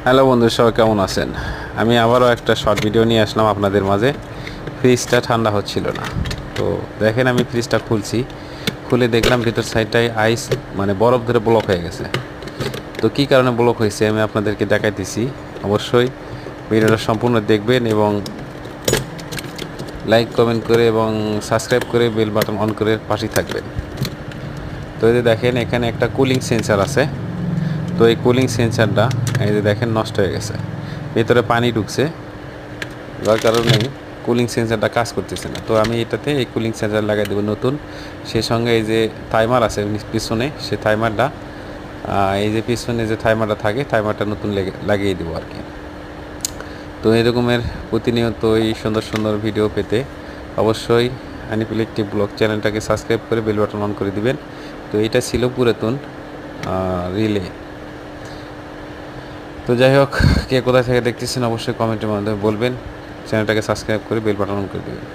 Hello বন্ধু, সবাই কেমন আছেন? আমি আবারও একটা শর্ট ভিডিও নিয়ে আসলাম আপনাদের মাঝে। ফ্রিজটা ঠান্ডা হচ্ছিল না। তো দেখেন, আমি ফ্রিজটা খুলছি, খুলে দেখলাম ভিতর সাইডটায় আইস মানে বরফ ধরে ব্লক হয়ে গেছে। তো কী কারণে ব্লক হয়েছে আমি আপনাদেরকে দেখাইতেছি। অবশ্যই ভিডিওটা সম্পূর্ণ দেখবেন এবং লাইক কমেন্ট করে এবং সাবস্ক্রাইব করে বেল বাটন অন করে পাশেই থাকবেন। তো এই যে দেখেন, এখানে একটা কুলিং সেন্সার আছে। তো এই কুলিং সেন্সারটা এই যে দেখেন নষ্ট হয়ে গেছে, ভিতরে পানি ঢুকছে, যার কারণে কুলিং সেন্সারটা কাজ করতেছে না। তো আমি এটাতে এই কুলিং সেন্সার লাগাই দেবো নতুন। সেই সঙ্গে এই যে টাইমার আছে পিছনে, সে টাইমারটা এই যে পিছনে যে টাইমারটা থাকে, টাইমারটা নতুন লাগিয়ে দেবো আর কি। তো এরকমের প্রতিনিয়ত এই সুন্দর সুন্দর ভিডিও পেতে অবশ্যই হানিফ ইলেকট্রিক ব্লগ চ্যানেলটাকে সাবস্ক্রাইব করে বেল বাটন অন করে দিবেন। তো এটা ছিল পুরাতন রিলে। তো যাই হোক, কে কোথায় থেকে দেখতেছেন অবশ্যই কমেন্টের মাধ্যমে বলবেন। চ্যানেলটাকে সাবস্ক্রাইব করে বেল বাটন অন করে দেবেন।